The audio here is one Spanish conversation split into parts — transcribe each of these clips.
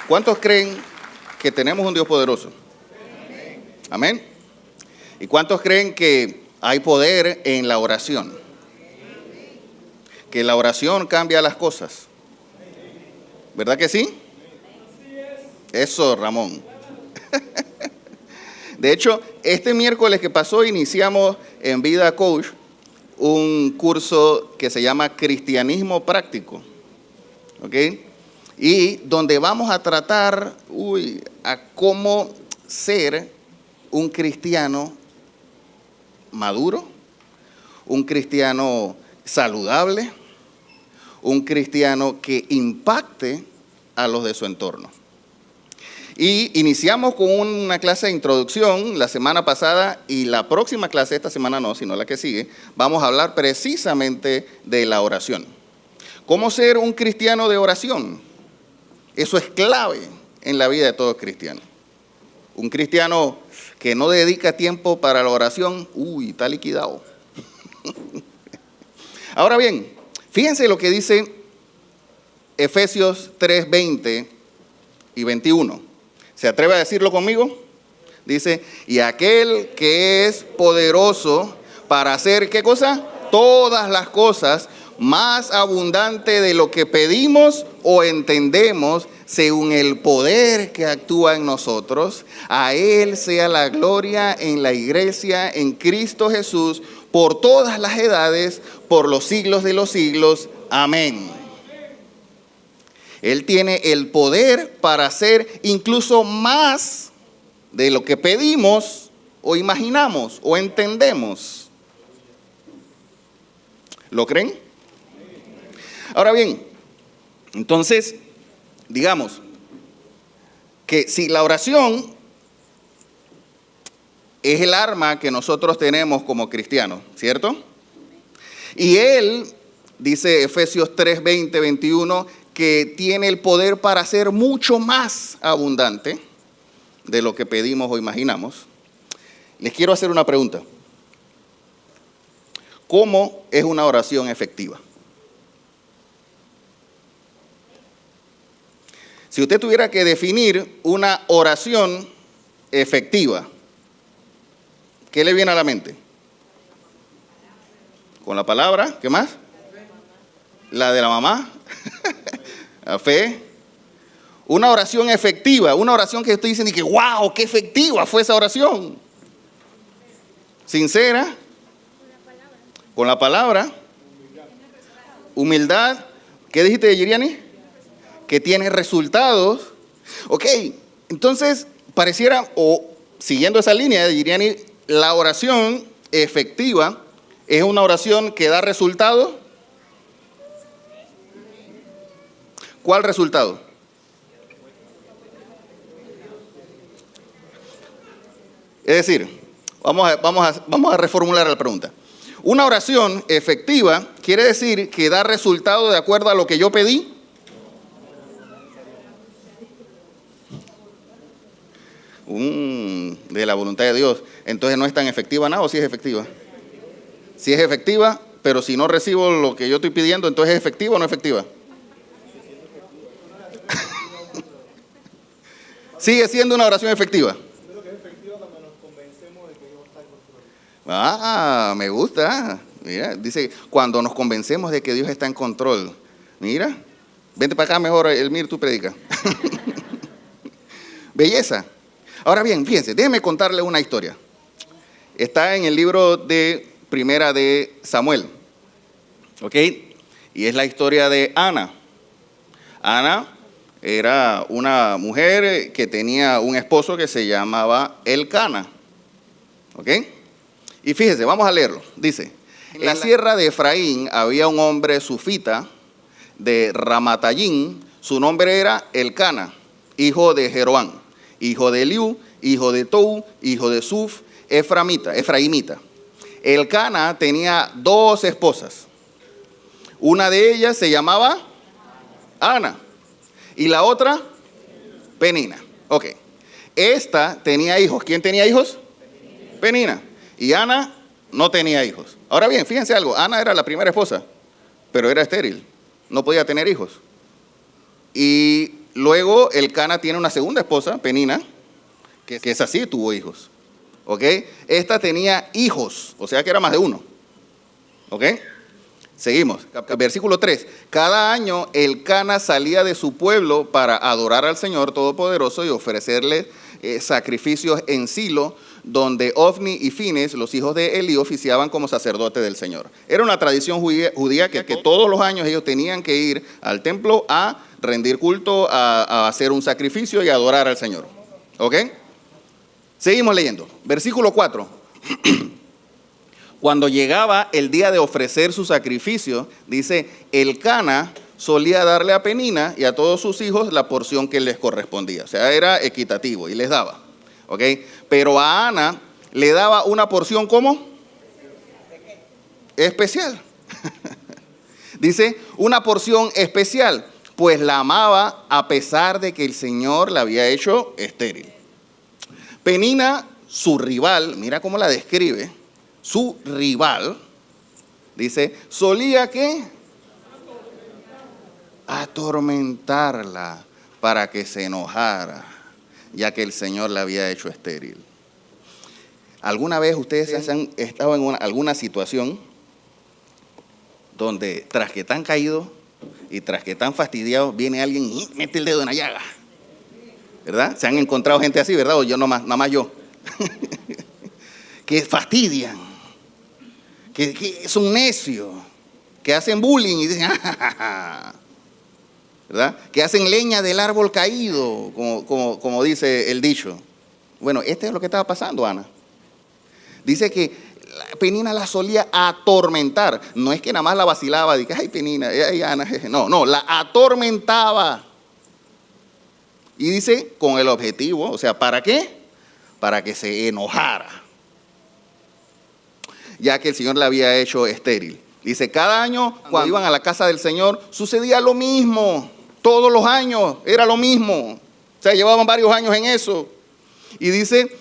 ¿Cuántos creen que tenemos un Dios poderoso? Amén. ¿Y cuántos creen que hay poder en la oración? Que la oración cambia las cosas. ¿Verdad que sí? Eso, Ramón. De hecho, este miércoles que pasó iniciamos en Vida Coach un curso que se llama Cristianismo Práctico. ¿Ok? Y donde vamos a tratar a cómo ser un cristiano maduro, un cristiano saludable, un cristiano que impacte a los de su entorno. Y iniciamos con una clase de introducción la semana pasada y la próxima clase, esta semana no, sino la que sigue, vamos a hablar precisamente de la oración. ¿Cómo ser un cristiano de oración? Eso es clave en la vida de todo cristiano. Un cristiano que no dedica tiempo para la oración, está liquidado. Ahora bien, fíjense lo que dice Efesios 3, 20 y 21. ¿Se atreve a decirlo conmigo? Dice, y aquel que es poderoso para hacer, ¿qué cosa? Todas las cosas, más abundante de lo que pedimos o entendemos, según el poder que actúa en nosotros. A Él sea la gloria en la iglesia, en Cristo Jesús, por todas las edades, por los siglos de los siglos. Amén. Él tiene el poder para hacer incluso más de lo que pedimos o imaginamos o entendemos. ¿Lo creen? Ahora bien, entonces, digamos que si la oración es el arma que nosotros tenemos como cristianos, ¿cierto? Y Él, dice Efesios 3, 20, 21, que tiene el poder para ser mucho más abundante de lo que pedimos o imaginamos. Les quiero hacer una pregunta. ¿Cómo es una oración efectiva? Si usted tuviera que definir una oración efectiva, ¿qué le viene a la mente? Con la palabra, ¿qué más? La de la mamá. La fe. Una oración efectiva, una oración que estoy diciendo y que wow, qué efectiva fue esa oración. Sincera. Con la palabra. Humildad. ¿Qué dijiste, Yiriani? Que tiene resultados. Ok, entonces pareciera, o siguiendo esa línea de Yiriani, la oración efectiva es una oración que da resultados. ¿Cuál resultado? Es decir, vamos a reformular la pregunta. Una oración efectiva quiere decir que da resultado de acuerdo a lo que yo pedí. De la voluntad de Dios. Entonces no es tan efectiva nada, ¿o sí es efectiva? Si es efectiva, pero si no recibo lo que yo estoy pidiendo, entonces ¿es efectiva o no efectiva? Sigue siendo una oración efectiva. Creo que es efectiva cuando nos convencemos de que Dios está en control. Me gusta. Mira, dice, cuando nos convencemos de que Dios está en control. Mira, vente para acá mejor, Elmir, tú predica. Belleza. Ahora bien, fíjense, déjenme contarle una historia. Está en el libro de Primera de Samuel. ¿Ok? Y es la historia de Ana. Ana era una mujer que tenía un esposo que se llamaba Elcana. ¿Ok? Y fíjese, vamos a leerlo. Dice, en la sierra de Efraín había un hombre sufita de Ramatayín. Su nombre era Elcana, hijo de Jeroán, hijo de Eliú, hijo de Tou, hijo de Suf, efraimita. Elcana tenía 2 esposas. Una de ellas se llamaba Ana. Y la otra, Penina. Ok. Esta tenía hijos. ¿Quién tenía hijos? Penina. Y Ana no tenía hijos. Ahora bien, fíjense algo. Ana era la primera esposa, pero era estéril. No podía tener hijos. Y luego el Cana tiene una segunda esposa, Penina, que es así, tuvo hijos. ¿Ok? Esta tenía hijos, o sea que era más de uno. ¿Ok? Seguimos, versículo 3. Cada año el Cana salía de su pueblo para adorar al Señor Todopoderoso y ofrecerle sacrificios en Silo, donde Ofni y Fines, los hijos de Elí, oficiaban como sacerdotes del Señor. Era una tradición judía que todos los años ellos tenían que ir al templo a rendir culto, a hacer un sacrificio y a adorar al Señor. ¿Ok? Seguimos leyendo. Versículo 4. Cuando llegaba el día de ofrecer su sacrificio, dice, el Cana solía darle a Penina y a todos sus hijos la porción que les correspondía. O sea, era equitativo y les daba. ¿Ok? Pero a Ana le daba una porción, ¿cómo? Especial. Dice, una porción especial, pues la amaba a pesar de que el Señor la había hecho estéril. Penina, su rival, mira cómo la describe, su rival, dice, solía ¿qué? Atormentarla para que se enojara, ya que el Señor la había hecho estéril. ¿Alguna vez ustedes han estado en alguna situación donde tras que están caídos y tras que están fastidiados, viene alguien y mete el dedo en la llaga? ¿Verdad? Se han encontrado gente así, ¿verdad? O yo nada más yo. Que fastidian, que son necios, que hacen bullying y dicen, ¿verdad? Que hacen leña del árbol caído, como dice el dicho. Bueno, esto es lo que estaba pasando, Ana. Dice que Penina la solía atormentar. No es que nada más la vacilaba, dice, ay Penina, ay Ana. No, la atormentaba. Y dice, con el objetivo, o sea, ¿para qué? Para que se enojara, ya que el Señor la había hecho estéril. Dice, cada año cuando iban a la casa del Señor sucedía lo mismo. Todos los años era lo mismo. O sea, llevaban varios años en eso. Y dice,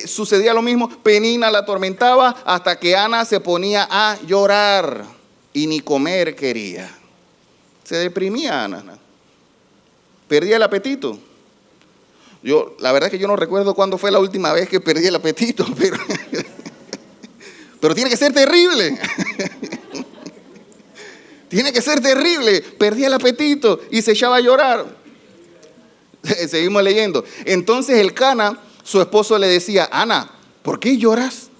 sucedía lo mismo. Penina la atormentaba hasta que Ana se ponía a llorar y ni comer quería. Se deprimía Ana. Perdía el apetito. La verdad es que yo no recuerdo cuándo fue la última vez que perdí el apetito, pero tiene que ser terrible. Tiene que ser terrible. Perdí el apetito y se echaba a llorar. Seguimos leyendo. Entonces el Cana, su esposo, le decía, Ana, ¿por qué lloras?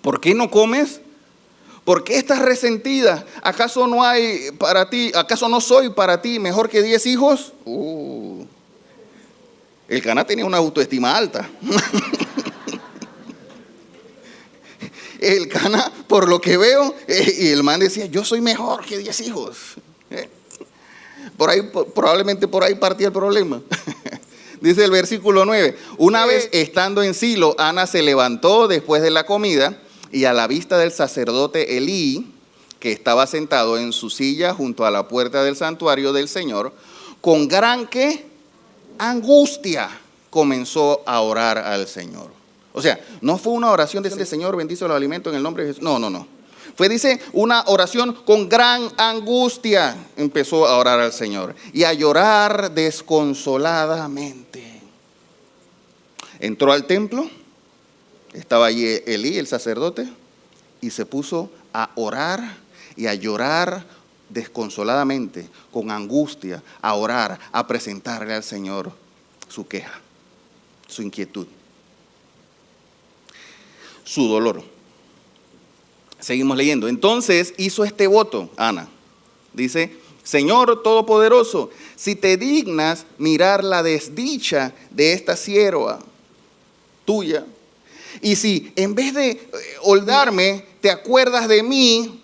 ¿Por qué no comes? ¿Por qué estás resentida? ¿Acaso no hay para ti, acaso no soy para ti mejor que 10 hijos? El Cana tenía una autoestima alta. El Cana, por lo que veo, y el man decía, yo soy mejor que 10 hijos. Probablemente por ahí partía el problema. Dice el versículo 9, una vez estando en Silo, Ana se levantó después de la comida y a la vista del sacerdote Elí, que estaba sentado en su silla junto a la puerta del santuario del Señor, con gran ¿qué? Angustia comenzó a orar al Señor. O sea, no fue una oración de Señor, bendice los alimentos en el nombre de Jesús. No. Fue, dice, una oración con gran angustia. Empezó a orar al Señor y a llorar desconsoladamente. Entró al templo, estaba allí Elí, el sacerdote, y se puso a orar y a llorar desconsoladamente, con angustia, a orar, a presentarle al Señor su queja, su inquietud, su dolor. Seguimos leyendo. Entonces hizo este voto, Ana. Dice, Señor Todopoderoso, si te dignas mirar la desdicha de esta sierva tuya, y si en vez de olvidarme, te acuerdas de mí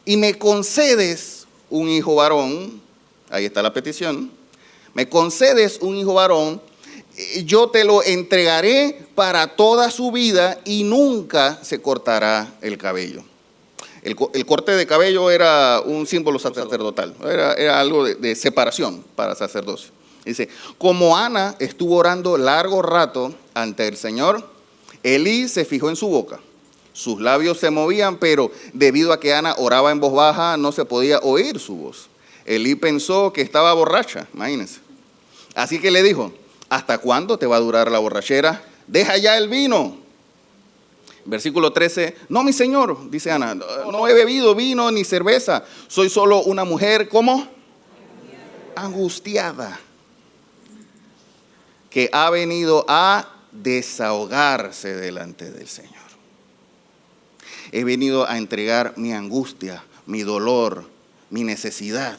y me concedes un hijo varón, ahí está la petición, me concedes un hijo varón, yo te lo entregaré para toda su vida y nunca se cortará el cabello. El corte de cabello era un símbolo sacerdotal, era algo de separación para sacerdocio. Dice, como Ana estuvo orando largo rato ante el Señor, Elí se fijó en su boca. Sus labios se movían, pero debido a que Ana oraba en voz baja, no se podía oír su voz. Elí pensó que estaba borracha, imagínense. Así que le dijo, ¿hasta cuándo te va a durar la borrachera? Deja ya el vino. Versículo 13, no, mi señor, dice Ana, no he bebido vino ni cerveza, soy solo una mujer, ¿cómo? Angustiada, que ha venido a desahogarse delante del Señor. He venido a entregar mi angustia, mi dolor, mi necesidad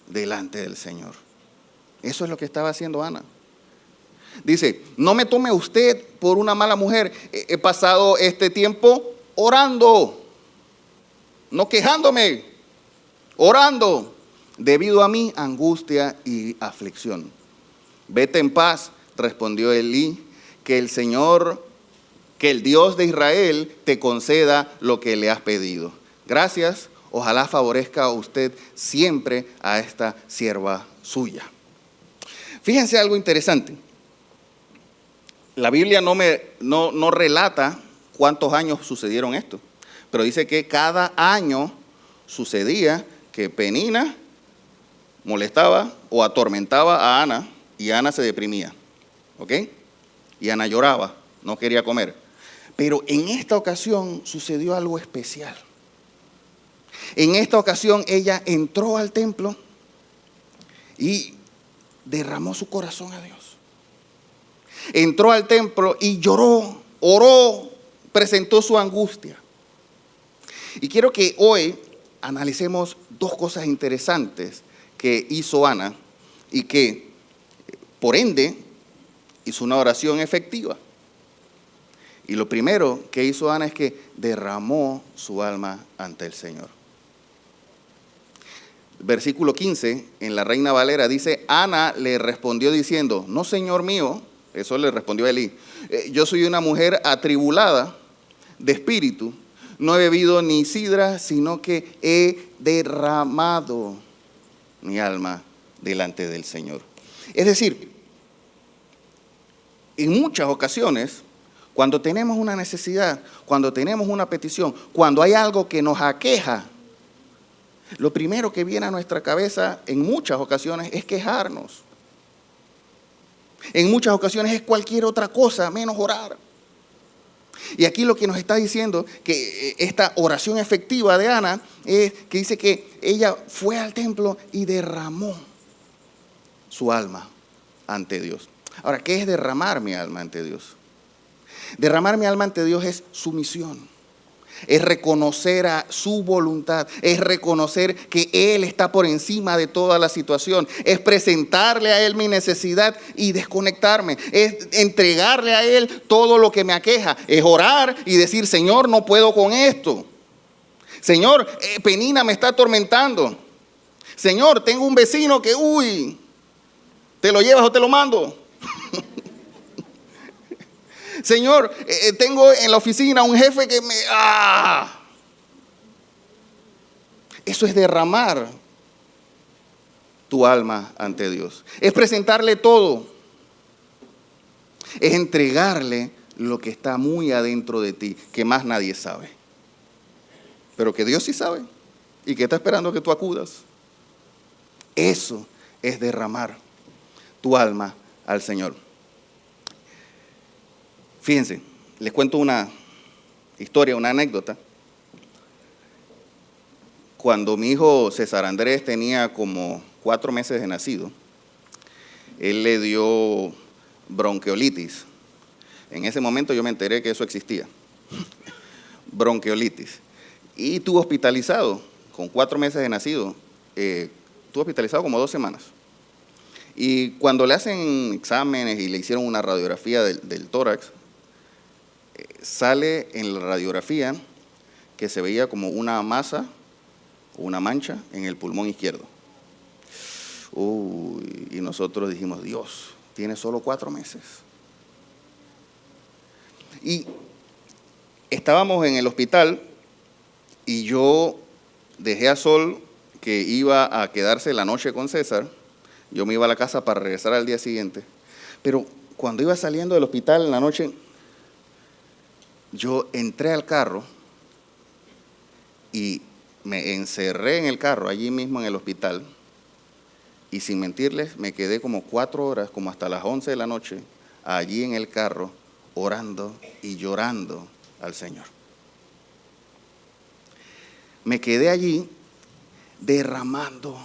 delante del Señor. Eso es lo que estaba haciendo Ana. Dice, no me tome usted por una mala mujer. He pasado este tiempo orando, no quejándome, orando, debido a mi angustia y aflicción. Vete en paz, respondió Elí, que el Señor, que el Dios de Israel te conceda lo que le has pedido. Gracias, ojalá favorezca a usted siempre a esta sierva suya. Fíjense algo interesante. La Biblia no relata cuántos años sucedieron esto, pero dice que cada año sucedía que Penina molestaba o atormentaba a Ana y Ana se deprimía, ¿ok? Y Ana lloraba, no quería comer. Pero en esta ocasión sucedió algo especial. En esta ocasión ella entró al templo y derramó su corazón a Dios. Entró al templo y lloró, oró, presentó su angustia. Y quiero que hoy analicemos dos cosas interesantes que hizo Ana y que, por ende, hizo una oración efectiva. Y lo primero que hizo Ana es que derramó su alma ante el Señor. Versículo 15, en la Reina Valera, dice, Ana le respondió diciendo, no, Señor mío, eso le respondió Elí, yo soy una mujer atribulada de espíritu, no he bebido ni sidra, sino que he derramado mi alma delante del Señor. Es decir, en muchas ocasiones, cuando tenemos una necesidad, cuando tenemos una petición, cuando hay algo que nos aqueja, lo primero que viene a nuestra cabeza en muchas ocasiones es quejarnos. En muchas ocasiones es cualquier otra cosa menos orar. Y aquí lo que nos está diciendo que esta oración efectiva de Ana es que dice que ella fue al templo y derramó su alma ante Dios. Ahora, ¿qué es derramar mi alma ante Dios? Derramar mi alma ante Dios es sumisión. Es reconocer a su voluntad, es reconocer que Él está por encima de toda la situación, es presentarle a Él mi necesidad y desconectarme, es entregarle a Él todo lo que me aqueja, es orar y decir, Señor, no puedo con esto. Señor, Penina me está atormentando. Señor, tengo un vecino que, ¿te lo llevas o te lo mando? Señor, tengo en la oficina un jefe que me... Eso es derramar tu alma ante Dios. Es presentarle todo. Es entregarle lo que está muy adentro de ti, que más nadie sabe. Pero que Dios sí sabe y que está esperando que tú acudas. Eso es derramar tu alma al Señor. Fíjense, les cuento una historia, una anécdota. Cuando mi hijo César Andrés tenía como 4 meses de nacido, él le dio bronquiolitis. En ese momento yo me enteré que eso existía, bronquiolitis. Y estuvo hospitalizado con 4 meses de nacido, estuvo hospitalizado como 2 semanas. Y cuando le hacen exámenes y le hicieron una radiografía del tórax, sale en la radiografía que se veía como una masa o una mancha en el pulmón izquierdo. Y nosotros dijimos, Dios, tiene solo 4 meses. Y estábamos en el hospital y yo dejé a Sol, que iba a quedarse la noche con César. Yo me iba a la casa para regresar al día siguiente. Pero cuando iba saliendo del hospital en la noche, yo entré al carro y me encerré en el carro, allí mismo en el hospital, Y sin mentirles, me quedé como 4 horas, como hasta las 11 de la noche, allí en el carro, orando y llorando al Señor. Me quedé allí derramando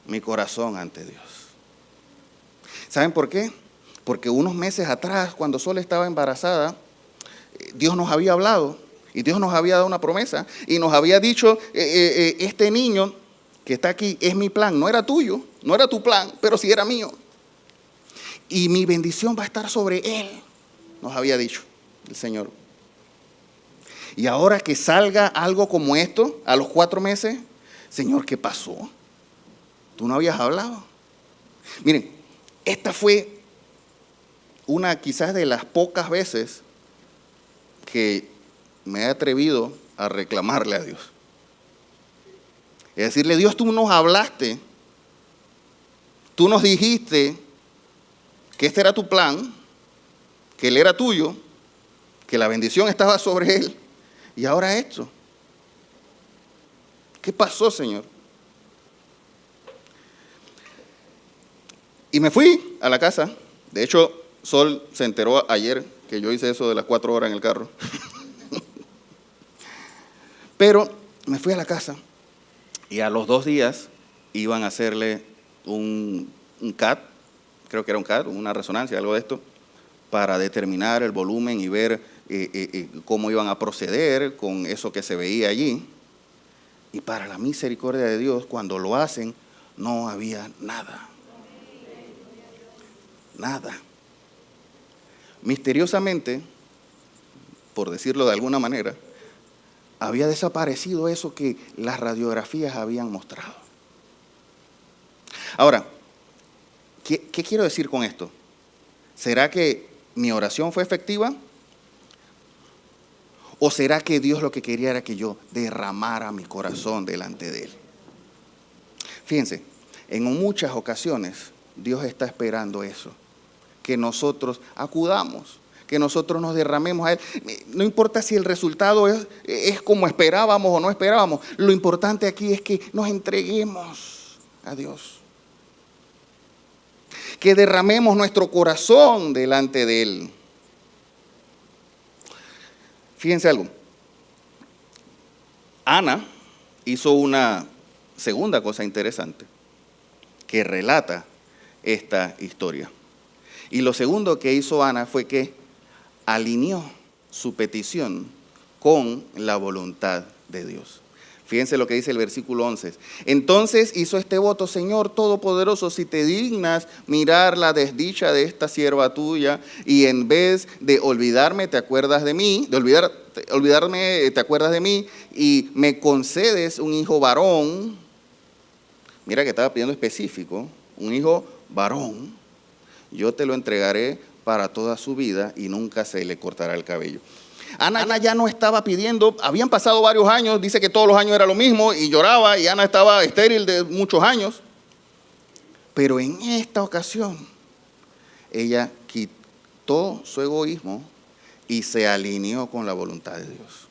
mi corazón ante Dios. ¿Saben por qué? Porque unos meses atrás, cuando Sol estaba embarazada, Dios nos había hablado y Dios nos había dado una promesa y nos había dicho, este niño que está aquí es mi plan, no era tuyo, no era tu plan, pero sí era mío. Y mi bendición va a estar sobre él, nos había dicho el Señor. Y ahora que salga algo como esto, a los 4 meses, Señor, ¿qué pasó? Tú no habías hablado. Miren, esta fue una quizás de las pocas veces que me he atrevido a reclamarle a Dios. Es decirle, Dios, tú nos hablaste, tú nos dijiste que este era tu plan, que él era tuyo, que la bendición estaba sobre él, y ahora esto. ¿Qué pasó, Señor? Y me fui a la casa. De hecho, Sol se enteró ayer que yo hice eso de las 4 horas en el carro. Pero me fui a la casa y a los 2 días iban a hacerle un CAT, creo que era un CAT, una resonancia, algo de esto, para determinar el volumen y ver cómo iban a proceder con eso que se veía allí. Y para la misericordia de Dios, cuando lo hacen, no había nada. Nada. Misteriosamente, por decirlo de alguna manera, había desaparecido eso que las radiografías habían mostrado. Ahora, ¿qué quiero decir con esto? ¿Será que mi oración fue efectiva? ¿O será que Dios lo que quería era que yo derramara mi corazón delante de Él? Fíjense, en muchas ocasiones Dios está esperando eso, que nosotros acudamos, que nosotros nos derramemos a Él. No importa si el resultado es como esperábamos o no esperábamos, lo importante aquí es que nos entreguemos a Dios, que derramemos nuestro corazón delante de Él. Fíjense algo, Ana hizo una segunda cosa interesante que relata esta historia. Y lo segundo que hizo Ana fue que alineó su petición con la voluntad de Dios. Fíjense lo que dice el versículo 11. Entonces hizo este voto: Señor Todopoderoso, si te dignas mirar la desdicha de esta sierva tuya, y en vez de olvidarme te acuerdas de mí, olvidarme te acuerdas de mí, y me concedes un hijo varón. Mira que estaba pidiendo específico, un hijo varón. Yo te lo entregaré para toda su vida y nunca se le cortará el cabello. Ana ya no estaba pidiendo, habían pasado varios años, dice que todos los años era lo mismo y lloraba, y Ana estaba estéril de muchos años. Pero en esta ocasión, ella quitó su egoísmo y se alineó con la voluntad de Dios.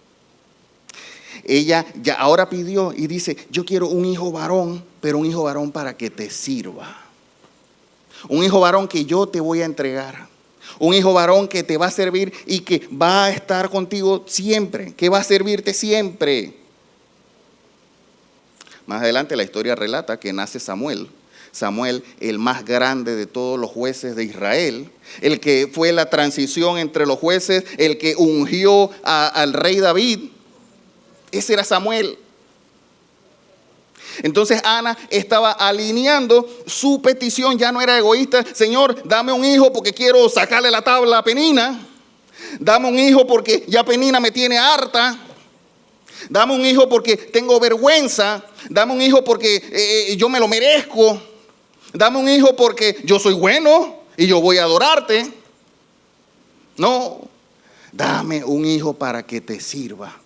Ella ya ahora pidió y dice: yo quiero un hijo varón, pero un hijo varón para que te sirva. Un hijo varón que yo te voy a entregar. Un hijo varón que te va a servir y que va a estar contigo siempre, que va a servirte siempre. Más adelante la historia relata que nace Samuel. Samuel, el más grande de todos los jueces de Israel, el que fue la transición entre los jueces, el que ungió al rey David. Ese era Samuel. Entonces Ana estaba alineando su petición, ya no era egoísta. Señor, dame un hijo porque quiero sacarle la tabla a Penina. Dame un hijo porque ya Penina me tiene harta. Dame un hijo porque tengo vergüenza. Dame un hijo porque yo me lo merezco. Dame un hijo porque yo soy bueno y yo voy a adorarte. No, dame un hijo para que te sirva,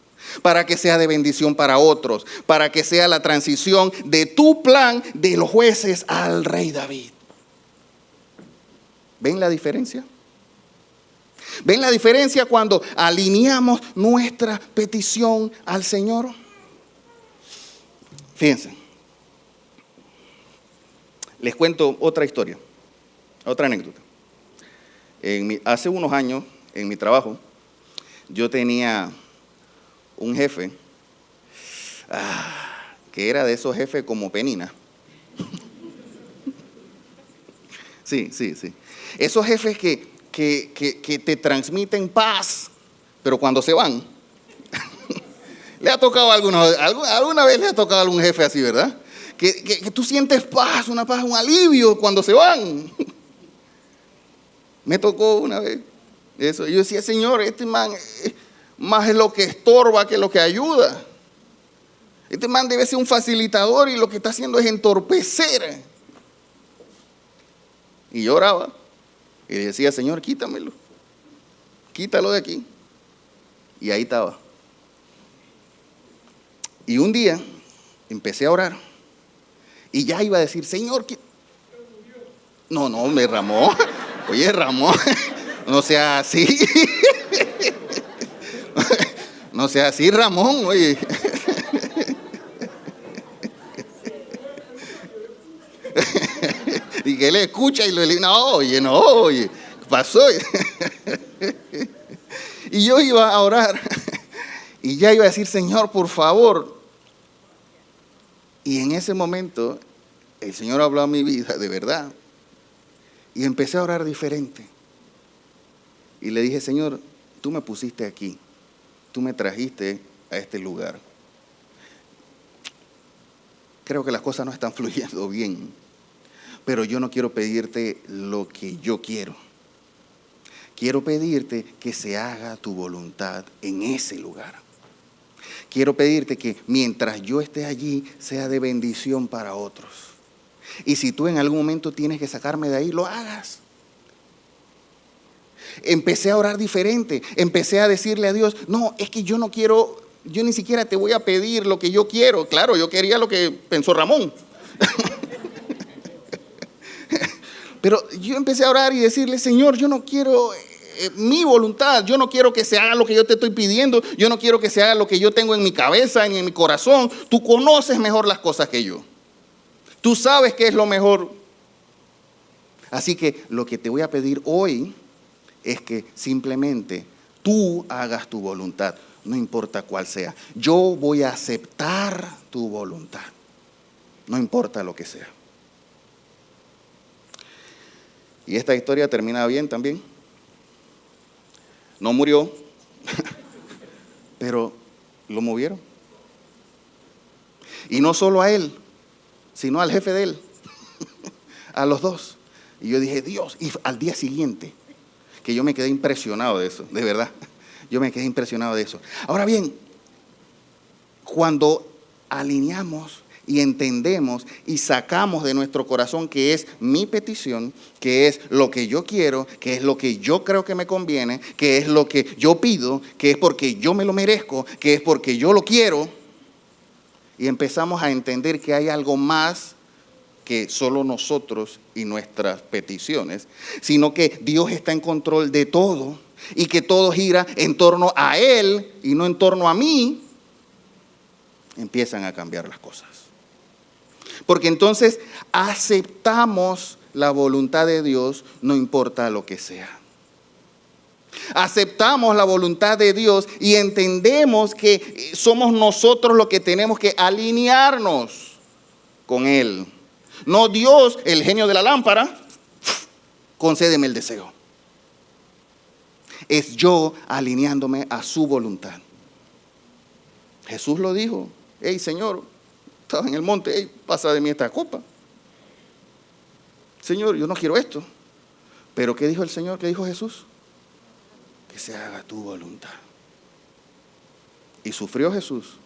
para que sea de bendición para otros, para que sea la transición de tu plan de los jueces al rey David. ¿Ven la diferencia? ¿Ven la diferencia cuando alineamos nuestra petición al Señor? Fíjense, Les cuento otra historia, otra anécdota. Hace unos años, en mi trabajo, yo tenía un jefe que era de esos jefes como Penina. Sí. Esos jefes que te transmiten paz, pero cuando se van, le ha tocado alguna vez le ha tocado a algún jefe así, ¿verdad? Que tú sientes paz, un alivio cuando se van. Me tocó una vez eso. Yo decía, Señor, este man más es lo que estorba que lo que ayuda. Este man debe ser un facilitador y lo que está haciendo es entorpecer. Y yo oraba y le decía, Señor, quítamelo. Quítalo de aquí. Y ahí estaba. Y un día empecé a orar y ya iba a decir, Señor, no, me Ramón. Oye, Ramón, no sea así. No sea así, Ramón, oye. Y que él escucha y lo dice, no, oye, ¿qué pasó? Y yo iba a orar y ya iba a decir, Señor, por favor. Y en ese momento el Señor habló a mi vida, de verdad. Y empecé a orar diferente. Y le dije, Señor, tú me pusiste aquí. Tú me trajiste a este lugar. Creo que las cosas no están fluyendo bien. Pero yo no quiero pedirte lo que yo quiero. Quiero pedirte que se haga tu voluntad en ese lugar. Quiero pedirte que mientras yo esté allí sea de bendición para otros. Y si tú en algún momento tienes que sacarme de ahí, lo hagas. Empecé a orar diferente. Empecé a decirle a Dios, no, es que yo no quiero, yo ni siquiera te voy a pedir lo que yo quiero. Claro, yo quería lo que pensó Ramón. Pero yo empecé a orar y decirle, Señor, yo no quiero mi voluntad, yo no quiero que se haga lo que yo te estoy pidiendo, yo no quiero que se haga lo que yo tengo en mi cabeza ni en mi corazón. Tú conoces mejor las cosas que yo. Tú sabes qué es lo mejor. Así que lo que te voy a pedir hoy es que simplemente tú hagas tu voluntad, no importa cuál sea. Yo voy a aceptar tu voluntad, no importa lo que sea. Y esta historia termina bien también. No murió, pero lo movieron. Y no solo a él, sino al jefe de él, a los dos. Y yo dije, Dios, y al día siguiente, que yo me quedé impresionado de eso, de verdad. Yo me quedé impresionado de eso. Ahora bien, cuando alineamos y entendemos y sacamos de nuestro corazón que es mi petición, que es lo que yo quiero, que es lo que yo creo que me conviene, que es lo que yo pido, que es porque yo me lo merezco, que es porque yo lo quiero, y empezamos a entender que hay algo más que solo nosotros y nuestras peticiones, sino que Dios está en control de todo y que todo gira en torno a Él y no en torno a mí, empiezan a cambiar las cosas. Porque entonces aceptamos la voluntad de Dios, no importa lo que sea. Aceptamos la voluntad de Dios y entendemos que somos nosotros los que tenemos que alinearnos con Él. No Dios, el genio de la lámpara, concédeme el deseo. Es yo alineándome a su voluntad. Jesús lo dijo, hey Señor, estaba en el monte, hey, pasa de mí esta copa. Señor, yo no quiero esto. Pero ¿qué dijo el Señor? ¿Qué dijo Jesús? Que se haga tu voluntad. Y sufrió Jesús.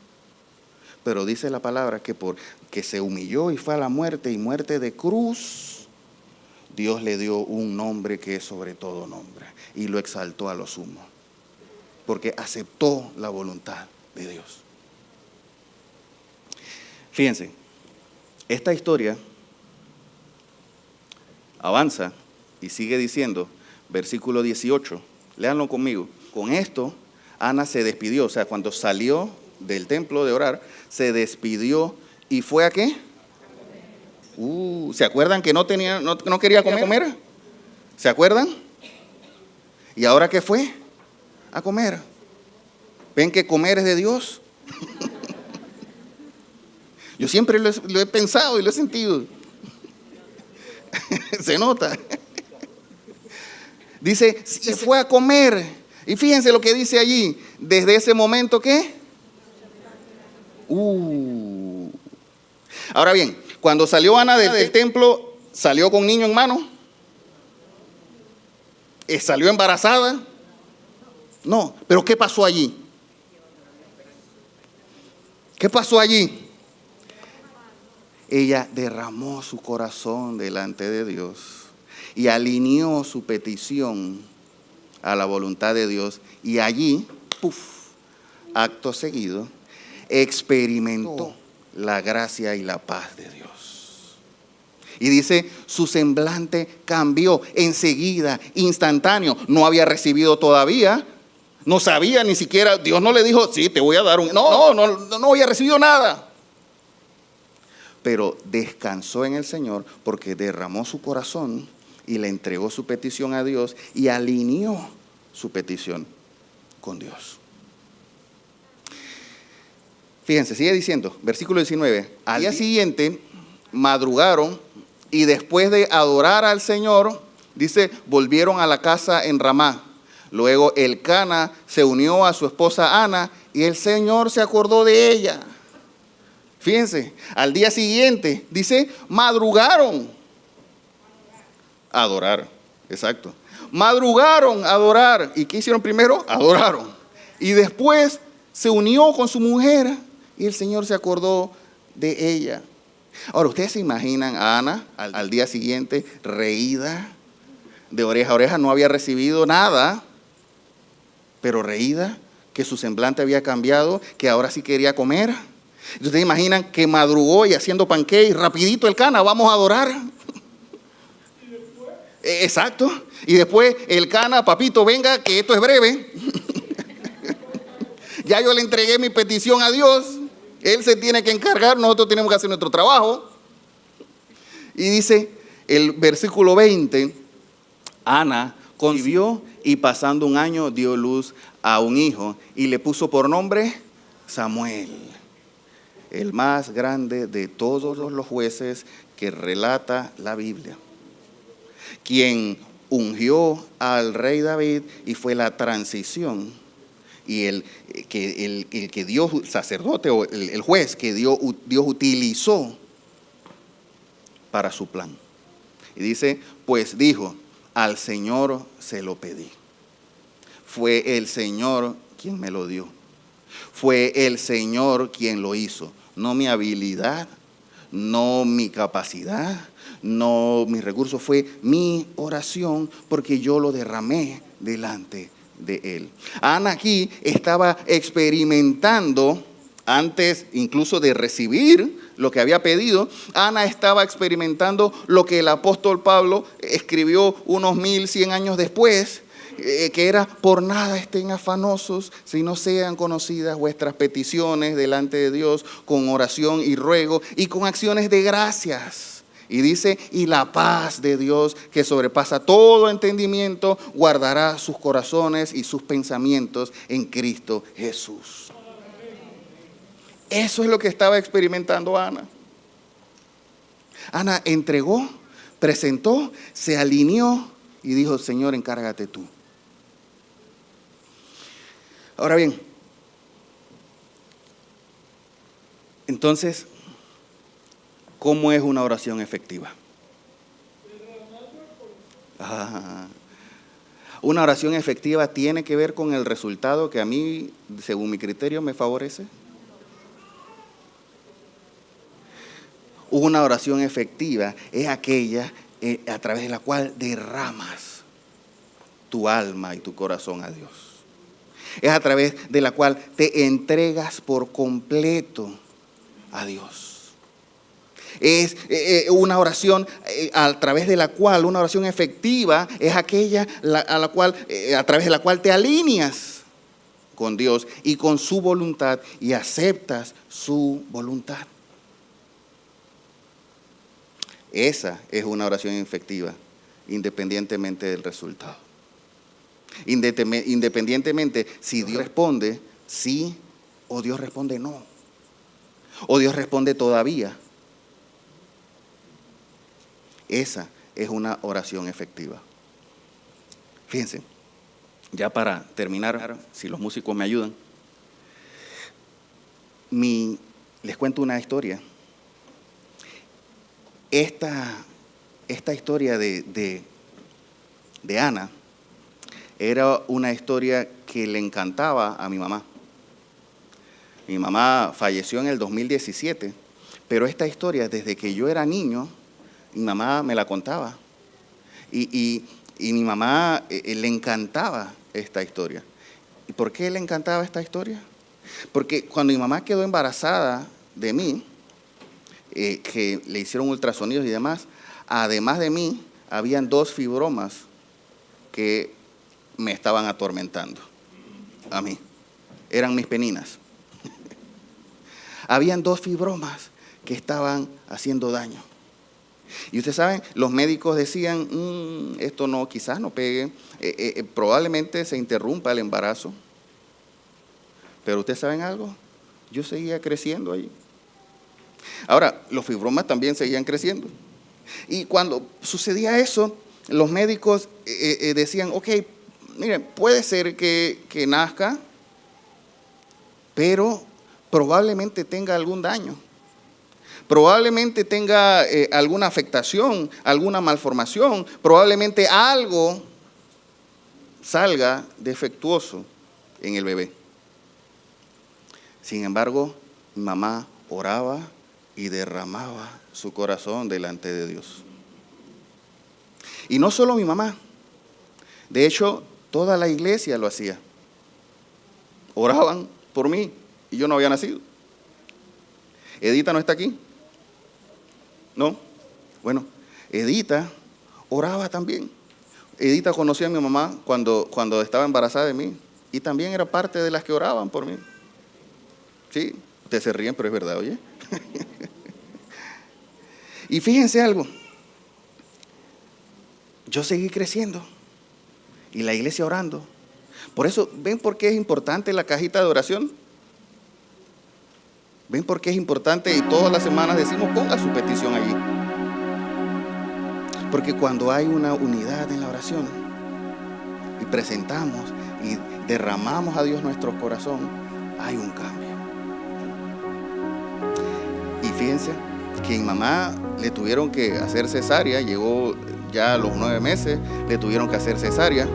Pero dice la palabra que porque se humilló y fue a la muerte y muerte de cruz, Dios le dio un nombre que es sobre todo nombre y lo exaltó a lo sumo. Porque aceptó la voluntad de Dios. Fíjense, esta historia avanza y sigue diciendo, versículo 18, léanlo conmigo. Con esto, Ana se despidió, o sea, cuando salió del templo de orar, se despidió y fue ¿a qué? ¿Se acuerdan que no quería comer? ¿Se acuerdan? ¿Y ahora qué fue? A comer. ¿Ven que comer es de Dios? Yo siempre lo he pensado y lo he sentido. Se nota. Dice, se fue a comer. Y fíjense lo que dice allí. Desde ese momento, ¿qué? Ahora bien, cuando salió Ana del templo, ¿salió con niño en mano? ¿Salió embarazada? No, pero ¿qué pasó allí? ¿Qué pasó allí? Ella derramó su corazón delante de Dios y alineó su petición a la voluntad de Dios. Y allí, acto seguido, experimentó la gracia y la paz de Dios. Y dice, su semblante cambió enseguida, instantáneo. No había recibido todavía, no sabía ni siquiera, Dios no le dijo, sí, te voy a dar un... No había recibido nada. Pero descansó en el Señor porque derramó su corazón y le entregó su petición a Dios y alineó su petición con Dios. Fíjense, sigue diciendo, versículo 19. Al día siguiente madrugaron y después de adorar al Señor, dice, volvieron a la casa en Ramá. Luego Elcana se unió a su esposa Ana y el Señor se acordó de ella. Fíjense, al día siguiente, dice, madrugaron a adorar. Exacto. Madrugaron a adorar. ¿Y qué hicieron primero? Adoraron. Y después se unió con su mujer y el Señor se acordó de ella. Ahora, ¿ustedes se imaginan a Ana al día siguiente reída, de oreja a oreja? No había recibido nada, pero reída, que su semblante había cambiado, que ahora sí quería comer. ¿Ustedes imaginan que madrugó y haciendo pancake, rapidito Elcana, vamos a adorar? Exacto. Y después Elcana, papito, venga, que esto es breve. Ya yo le entregué mi petición a Dios. Él se tiene que encargar, nosotros tenemos que hacer nuestro trabajo. Y dice el versículo 20, Ana concibió y pasando un año dio luz a un hijo y le puso por nombre Samuel, el más grande de todos los jueces que relata la Biblia, quien ungió al rey David y fue la transición. Y el que Dios, sacerdote o el juez que Dios utilizó para su plan. Y dice, pues dijo, al Señor se lo pedí. Fue el Señor quien me lo dio. Fue el Señor quien lo hizo. No mi habilidad, no mi capacidad, no mis recursos. Fue mi oración porque yo lo derramé delante de él. Ana aquí estaba experimentando, antes incluso de recibir lo que había pedido, Ana estaba experimentando lo que el apóstol Pablo escribió unos 1100 años después, que era, por nada estén afanosos, sino sean conocidas vuestras peticiones delante de Dios con oración y ruego y con acciones de gracias. Y dice, y la paz de Dios que sobrepasa todo entendimiento, guardará sus corazones y sus pensamientos en Cristo Jesús. Eso es lo que estaba experimentando Ana. Ana entregó, presentó, se alineó y dijo, Señor, encárgate tú. Ahora bien, entonces, ¿cómo es una oración efectiva? Una oración efectiva tiene que ver con el resultado que a mí, según mi criterio, me favorece. Una oración efectiva es aquella a través de la cual derramas tu alma y tu corazón a Dios. Es a través de la cual te entregas por completo a Dios. Es una oración a través de la cual, una oración efectiva es aquella a través de la cual te alineas con Dios y con su voluntad y aceptas su voluntad. Esa es una oración efectiva, independientemente del resultado. Independientemente si Dios responde sí o Dios responde no. O Dios responde todavía. Esa es una oración efectiva. Fíjense, ya para terminar, si los músicos me ayudan, les cuento una historia. Esta historia de Ana era una historia que le encantaba a mi mamá. Mi mamá falleció en el 2017, pero esta historia, desde que yo era niño, mi mamá me la contaba. Y mi mamá le encantaba esta historia. ¿Y por qué le encantaba esta historia? Porque cuando mi mamá quedó embarazada de mí, que le hicieron ultrasonidos y demás, además de mí, habían 2 fibromas que me estaban atormentando a mí. Eran mis peninas. Habían 2 fibromas que estaban haciendo daño. Y ustedes saben, los médicos decían, esto no, quizás no pegue, probablemente se interrumpa el embarazo. Pero ustedes saben algo, yo seguía creciendo ahí. Ahora, los fibromas también seguían creciendo. Y cuando sucedía eso, los médicos decían, ok, miren, puede ser que nazca, pero probablemente tenga algún daño. Probablemente tenga alguna afectación, alguna malformación, probablemente algo salga defectuoso en el bebé. Sin embargo, mi mamá oraba y derramaba su corazón delante de Dios. Y no solo mi mamá, de hecho, toda la iglesia lo hacía. Oraban por mí y yo no había nacido. Edita no está aquí. ¿No? Bueno, Edita oraba también. Edita conocía a mi mamá cuando estaba embarazada de mí y también era parte de las que oraban por mí. Sí, ustedes se ríen, pero es verdad, oye. Y fíjense algo, yo seguí creciendo y la iglesia orando. Por eso, ¿ven por qué es importante la cajita de oración? ¿Ven por qué es importante? Y todas las semanas decimos, ponga su petición allí. Porque cuando hay una unidad en la oración y presentamos y derramamos a Dios nuestro corazón, hay un cambio. Y fíjense que a mi mamá le tuvieron que hacer cesárea, llegó ya a los 9 meses, le tuvieron que hacer cesárea,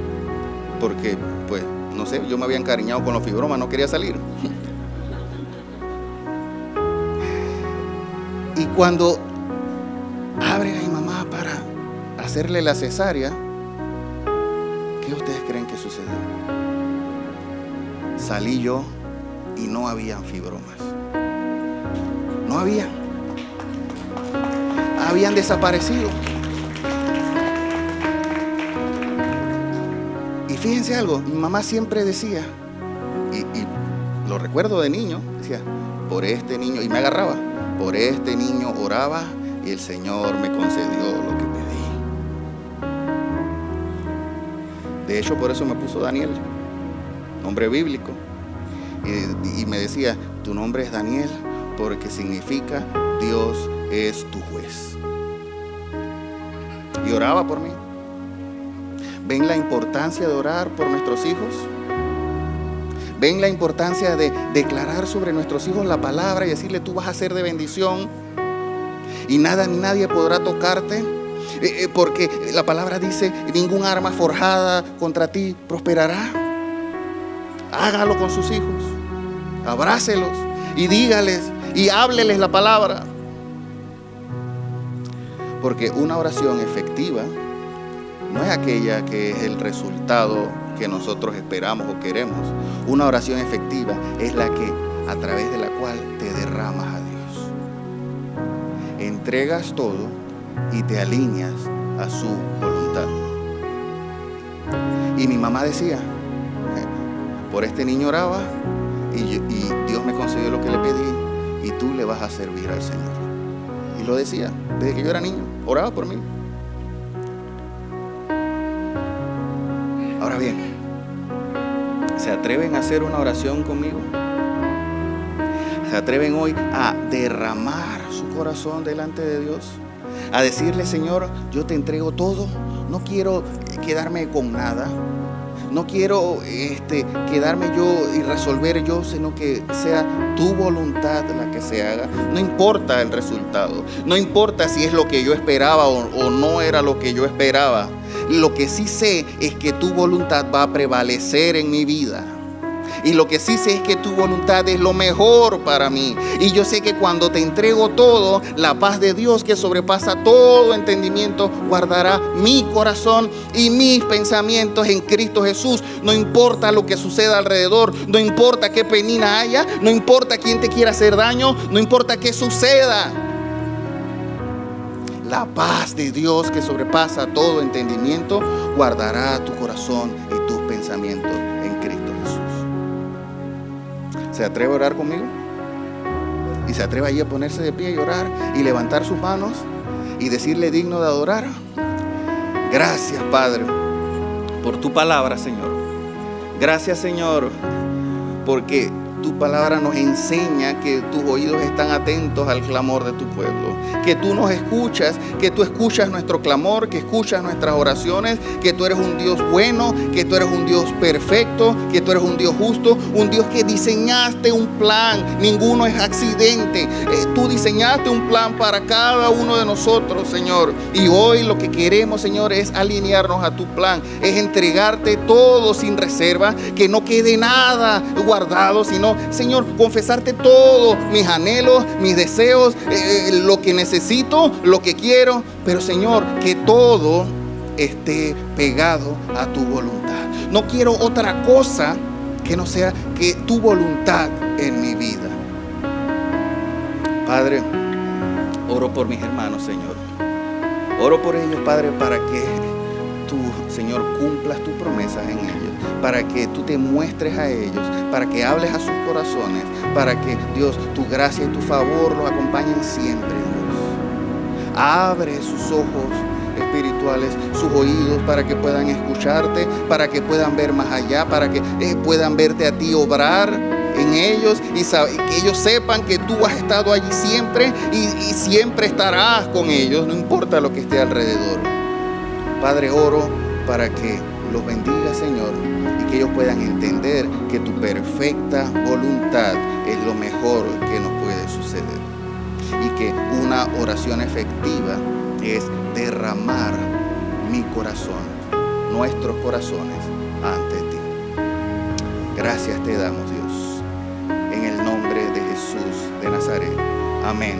porque, pues, no sé, yo me había encariñado con los fibromas, no quería salir. Y cuando abren a mi mamá para hacerle la cesárea, ¿qué ustedes creen que sucedió? Salí yo y no habían fibromas. No había. Habían desaparecido. Y fíjense algo, mi mamá siempre decía, y lo recuerdo de niño, decía, por este niño, y me agarraba, por este niño oraba y el Señor me concedió lo que pedí. De hecho, por eso me puso Daniel, nombre bíblico. Y me decía, tu nombre es Daniel porque significa Dios es tu juez. Y oraba por mí. ¿Ven la importancia de orar por nuestros hijos? ¿Ven la importancia de declarar sobre nuestros hijos la palabra y decirle tú vas a ser de bendición y nada ni nadie podrá tocarte? Porque la palabra dice, ningún arma forjada contra ti prosperará. Hágalo con sus hijos, abrácelos y dígales y hábleles la palabra. Porque una oración efectiva no es aquella que es el resultado que nosotros esperamos o queremos. Una oración efectiva es la que, a través de la cual te derramas a Dios. Entregas todo y te alineas a su voluntad. Y mi mamá decía, por este niño oraba y Dios me concedió lo que le pedí y tú le vas a servir al Señor. Y lo decía, desde que yo era niño, oraba por mí. Ahora bien, ¿se atreven a hacer una oración conmigo? ¿Se atreven hoy a derramar su corazón delante de Dios? A decirle: Señor, yo te entrego todo, no quiero quedarme con nada. No quiero quedarme yo y resolver yo, sino que sea tu voluntad la que se haga. No importa el resultado, no importa si es lo que yo esperaba o no era lo que yo esperaba. Lo que sí sé es que tu voluntad va a prevalecer en mi vida. Y lo que sí sé es que tu voluntad es lo mejor para mí. Y yo sé que cuando te entrego todo, la paz de Dios que sobrepasa todo entendimiento guardará mi corazón y mis pensamientos en Cristo Jesús. No importa lo que suceda alrededor, no importa qué penina haya, no importa quién te quiera hacer daño, no importa qué suceda. La paz de Dios que sobrepasa todo entendimiento guardará tu corazón y tus pensamientos en Cristo Jesús. ¿Se atreve a orar conmigo? Y se atreve allí a ponerse de pie y orar y levantar sus manos y decirle digno de adorar. Gracias, Padre, por tu palabra, Señor. Gracias, Señor, porque tu palabra nos enseña que tus oídos están atentos al clamor de tu pueblo, que tú nos escuchas, que tú escuchas nuestro clamor, que escuchas nuestras oraciones, que tú eres un Dios bueno, que tú eres un Dios perfecto, que tú eres un Dios justo, un Dios que diseñaste un plan, ninguno es accidente. Tú diseñaste un plan para cada uno de nosotros, Señor, y hoy lo que queremos, Señor, es alinearnos a tu plan, es entregarte todo sin reserva, que no quede nada guardado, sino, Señor, confesarte todo, mis anhelos, mis deseos, lo que necesito, lo que quiero, pero, Señor, que todo esté pegado a tu voluntad. No quiero otra cosa que no sea que tu voluntad en mi vida. Padre, oro por mis hermanos, Señor. Oro por ellos, Padre, para que tú, Señor, cumplas tus promesas en ellos, para que tú te muestres a ellos, para que hables a sus corazones, para que, Dios, tu gracia y tu favor los acompañen siempre, Dios. Abre sus ojos espirituales, sus oídos, para que puedan escucharte, para que puedan ver más allá, para que puedan verte a ti obrar en ellos y que ellos sepan que tú has estado allí siempre y siempre estarás con ellos, no importa lo que esté alrededor. Padre, oro para que los bendiga, Señor, y que ellos puedan entender que tu perfecta voluntad es lo mejor que nos puede suceder. Y que una oración efectiva es derramar mi corazón, nuestros corazones ante ti. Gracias te damos, Dios, en el nombre de Jesús de Nazaret. Amén.